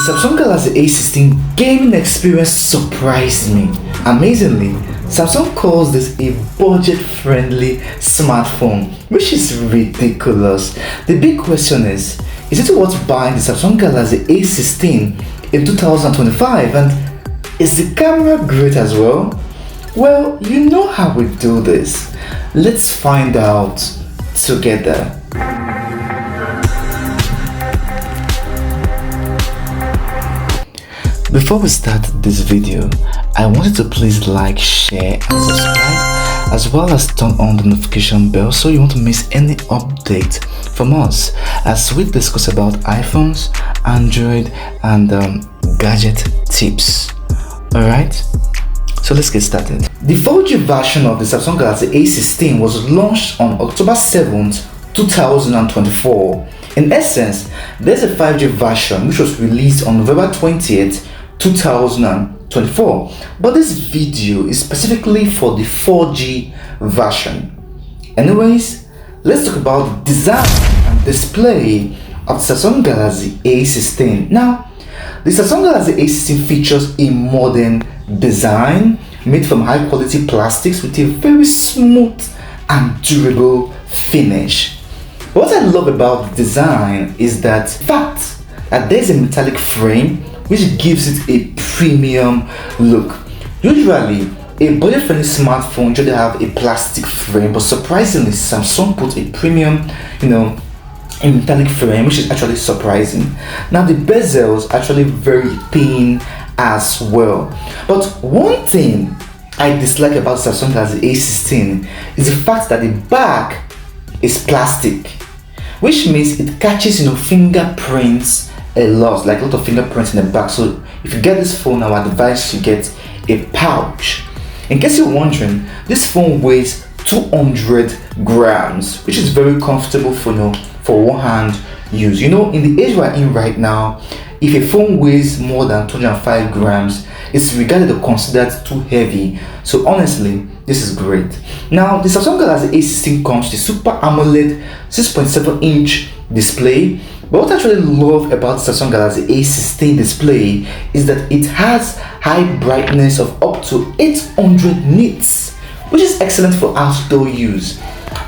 Samsung Galaxy A16 gaming experience surprised me. Amazingly, Samsung calls this a budget-friendly smartphone, which is ridiculous. The big question is it worth buying the Samsung Galaxy A16 in 2025, and is the camera great as well? Well, you know how we do this. Let's find out together. Before we start this video, I wanted to please like, share and subscribe, as well as turn on the notification bell so you won't miss any update from us as we discuss about iPhones, Android and gadget tips. Alright, so let's get started. The 4G version of the Samsung Galaxy A16 was launched on October 7th, 2024. In essence, there's a 5G version which was released on November 20th, 2024, but this video is specifically for the 4G version. Anyways, let's talk about the design and display of the Samsung Galaxy A16. Now, the Samsung Galaxy A16 features a modern design made from high quality plastics with a very smooth and durable finish. What I love about the design is that fact that there's a metallic frame which gives it a premium look. Usually, a budget-friendly smartphone should have a plastic frame, but surprisingly, Samsung put a premium, a metallic frame, which is actually surprising. Now, the bezels are actually very thin as well. But one thing I dislike about Samsung Galaxy A16 is the fact that the back is plastic, which means it catches fingerprints a lot of fingerprints in the back. So if you get this phone, I would advise you get a pouch. In case you're wondering, this phone weighs 200 grams, which is very comfortable for one hand use. In the age we're in right now, if a phone weighs more than 205 grams, it's regarded or considered too heavy. So honestly, this is great. Now, the Samsung Galaxy A16 comes with a Super AMOLED 6.7-inch display. But what I actually love about the Samsung Galaxy A16 display is that it has high brightness of up to 800 nits, which is excellent for outdoor use.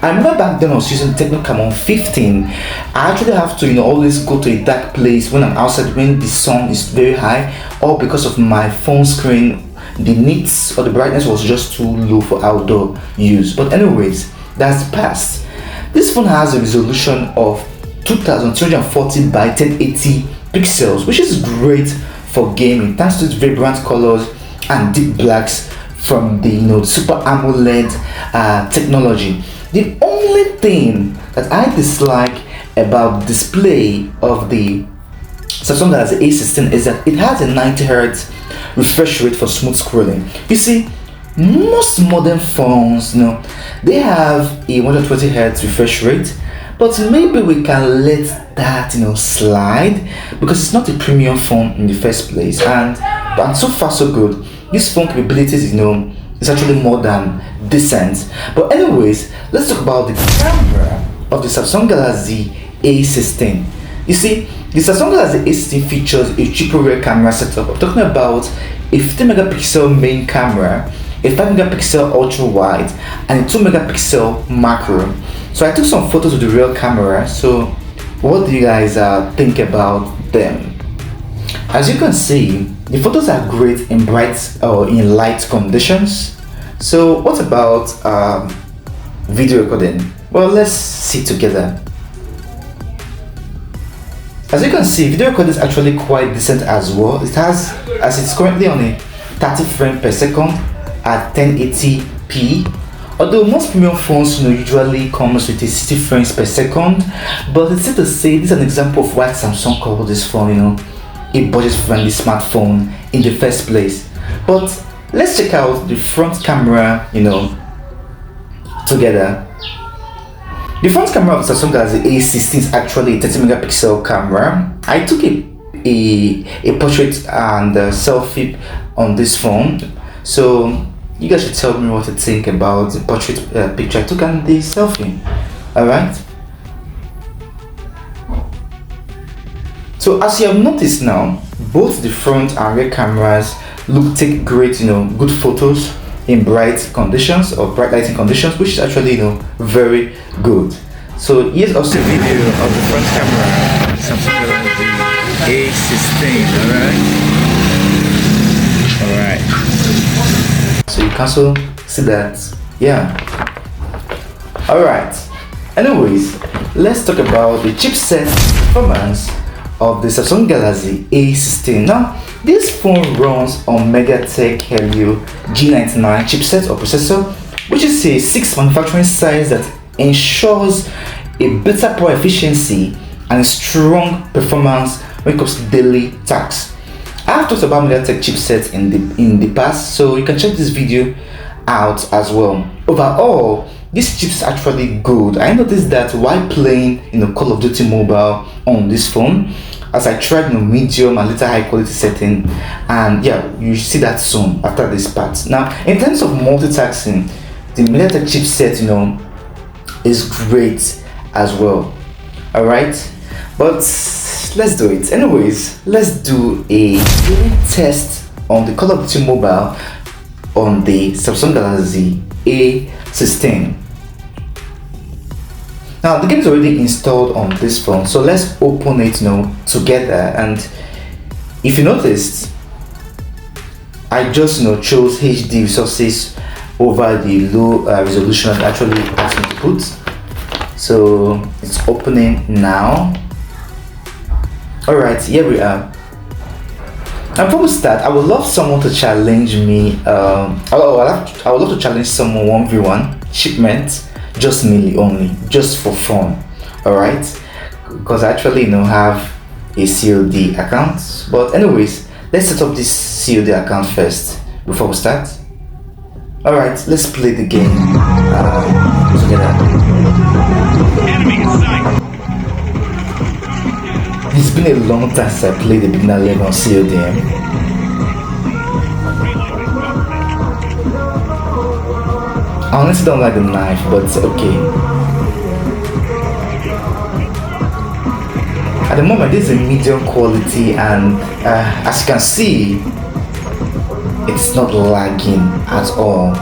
I remember back then I was using Tecno Camon 15. I actually have to always go to a dark place when I'm outside when the sun is very high, or because of my phone screen, the nits or the brightness was just too low for outdoor use. But anyways, that's the past. This phone has a resolution of 2240 by 1080 pixels, which is great for gaming thanks to its vibrant colors and deep blacks from the Super AMOLED technology. The only thing that I dislike about the display of the Samsung Galaxy A16 is that it has a 90 Hz refresh rate for smooth scrolling. You see, most modern phones, they have a 120 Hz refresh rate, but maybe we can let that slide because it's not a premium phone in the first place. And so far so good. This phone capabilities is actually more than decent. But anyways, let's talk about the camera of the Samsung Galaxy A16. You see, the Samsung Galaxy A16 features a triple rear camera setup. I'm talking about a 50 megapixel main camera, a 5 megapixel ultra wide, and a 2 megapixel macro. So I took some photos with the real camera. So what do you guys think about them? As you can see, the photos are great in bright or in light conditions. So what about video recording? Well, let's see together. As you can see, video recording is actually quite decent as well. It has, as it's currently on a 30 frames per second at 1080p. Although most premium phones usually comes with a 60 frames per second, but it's safe to say this is an example of why Samsung called this phone a budget-friendly smartphone in the first place. But let's check out the front camera together. The front camera of the Samsung Galaxy A16 is actually a 30 megapixel camera. I took a portrait and a selfie on this phone, so you guys should tell me what to think about the portrait picture I took and the selfie. Alright, so as you have noticed now, both the front and rear cameras take great, good photos in bright conditions or bright lighting conditions, which is actually, very good. So here's also a video of the front camera, Samsung Galaxy A16. Alright. So you can also see that, yeah. Alright. Anyways, let's talk about the chipset performance of the Samsung Galaxy A16. Now, this phone runs on MediaTek Helio G99 chipset or processor, which is a 6 manufacturing size that ensures a better power efficiency and a strong performance when it comes to daily tasks. I've talked about MediaTek chipset in the past, so you can check this video out as well. Overall, this chip is actually good. I noticed that while playing Call of Duty Mobile on this phone, as I tried medium and little high quality setting, and yeah, you see that soon after this part. Now, in terms of multitasking, the MediaTek chipset is great as well. Alright, but let's do it. Anyways, let's do a test on the Call of Duty Mobile on the Samsung Galaxy A16. Now the game is already installed on this phone, so let's open it together. And if you noticed, I just chose HD resources over the low resolution that actually asked me to put. So it's opening now. Alright, here we are. And before we start, I would love someone to challenge me. I would love to challenge someone 1v1 shipment, just me only, just for fun. Alright, because I actually have a COD account. But anyways, let's set up this COD account first before we start. Alright, let's play the game together. Enemy in sight. It's been a long time since I played the beginner level on codm. I honestly don't like the knife, but it's okay. At the moment, this is a medium quality, and as you can see, it's not lagging at all.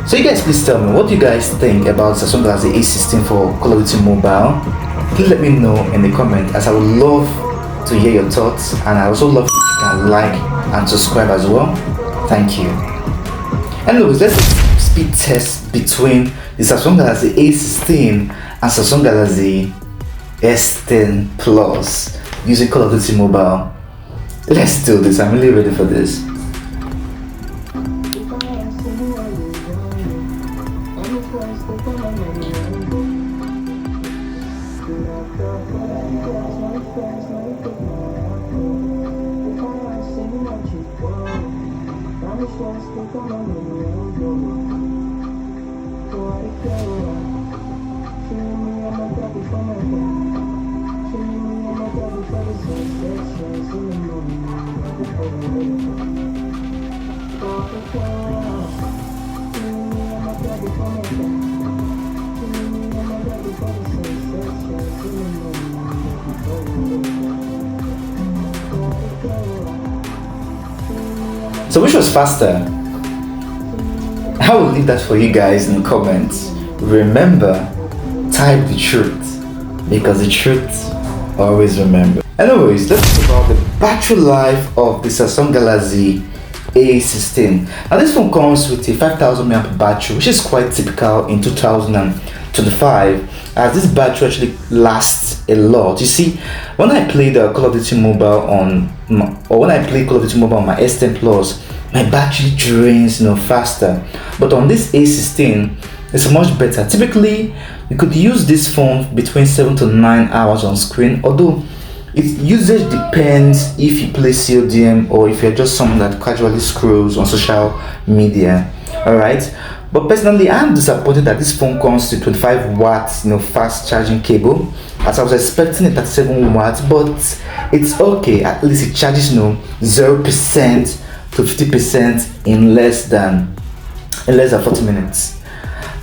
So you guys, please tell me, what do you guys think about Samsung Galaxy A16 for Call of Duty Mobile? Please let me know in the comment, as I would love to hear your thoughts, and I also love if you can like and subscribe as well. Thank you. Anyways, let's speed test between the Samsung Galaxy A16 and Samsung Galaxy S10 Plus using Call of Duty Mobile. Let's do this. I'm really ready for this. So which was faster? I will leave that for you guys in the comments. Remember, type the truth, because the truth always remember. Anyways, let's talk about the battery life of the Samsung Galaxy A16. Now this phone comes with a 5000 mAh battery, which is quite typical in 2025, as this battery actually lasts a lot. You see, when I played Call of Duty Mobile on my S10 Plus, my battery drains faster, but on this A16 it's much better. Typically you could use this phone between 7 to 9 hours on screen, although its usage depends if you play codm or if you're just someone that casually scrolls on social media. Alright, but personally I'm disappointed that this phone comes to 25 watts fast charging cable, as I was expecting a 37 watts, but it's okay. At least it charges 0% to 50% in less than 40 minutes.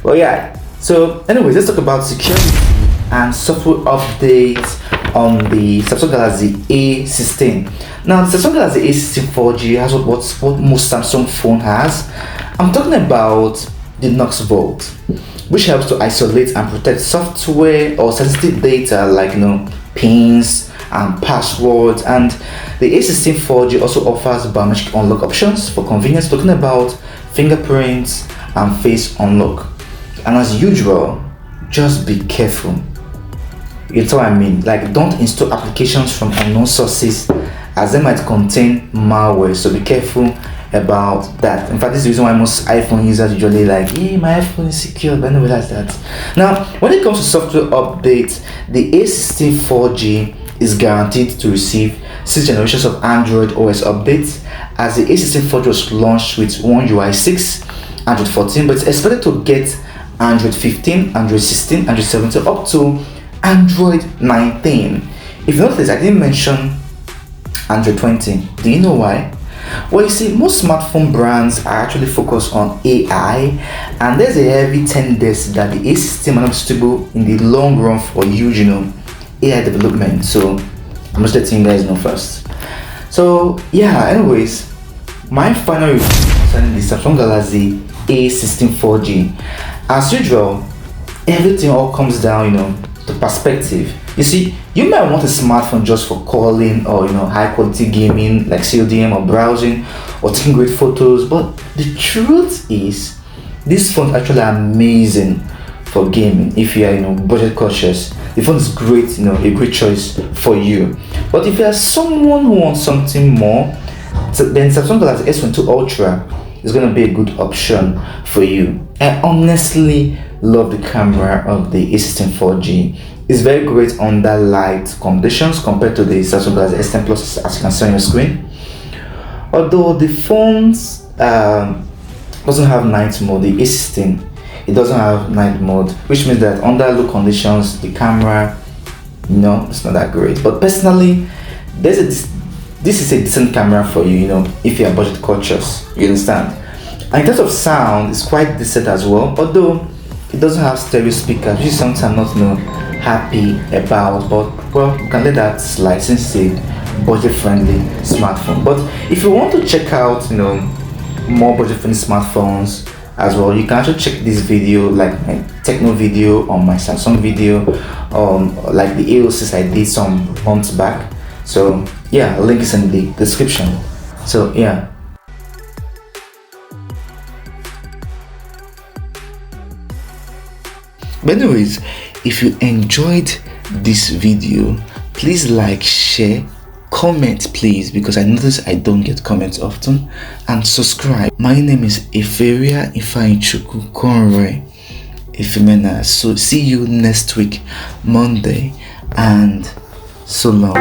Well, yeah, so anyways, let's talk about security and software updates on the Samsung Galaxy A16. Now, the Samsung Galaxy A16 4G has what most Samsung phone has. I'm talking about the Knox Vault, which helps to isolate and protect software or sensitive data like pins and passwords. And the A16 4G also offers biometric unlock options for convenience, talking about fingerprints and face unlock. And as usual, just be careful. You know what I mean? Like, don't install applications from unknown sources, as they might contain malware, so be careful about that. In fact, this is the reason why most iPhone users usually like, yeah, my iPhone is secure, but I don't realize that. Now, when it comes to software updates, the A16 4G is guaranteed to receive 6 generations of Android OS updates, as the A16 4G was launched with One UI 6, Android 14, but it's expected to get Android 15, Android 16, Android 17, up to Android 19. If you notice, I didn't mention Android 20. Do you know why? Well, you see, most smartphone brands are actually focused on AI, and there's a heavy tendency that the A16 might not be suitable in the long run for huge, AI development. So I'm just letting you guys know first. So yeah, anyways, my final review concerning the Samsung Galaxy A16 4G. As usual, everything all comes down, to perspective. You see, you might want a smartphone just for calling or high quality gaming like CODM or browsing or taking great photos, but the truth is this phone is actually amazing for gaming. If you are budget cautious, the phone is great, a great choice for you. But if you are someone who wants something more, then Samsung Galaxy S22 Ultra is going to be a good option for you. I honestly love the camera of the A16 4G. It's very great under light conditions compared to the Samsung Galaxy S10 Plus, as you can see on your screen. Although the phones doesn't have night mode, the A16 it doesn't have night mode, which means that under low conditions the camera, it's not that great. But personally, this is a decent camera for you, if you are budget cautious. You understand? And in terms of sound, it's quite decent as well, although it doesn't have stereo speakers, which is something I'm not happy about. But well, you can let that slide since it's a budget friendly smartphone. But if you want to check out more budget friendly smartphones as well, you can actually check this video, like my techno video or my Samsung video, like the A06 I did some months back. So yeah, a link is in the description. So yeah. But anyways, if you enjoyed this video, please like, share, comment please, because I notice I don't get comments often, and subscribe. My name is Iferia Ifeanyichukwu Konre Ifemena. So see you next week, Monday, and so long.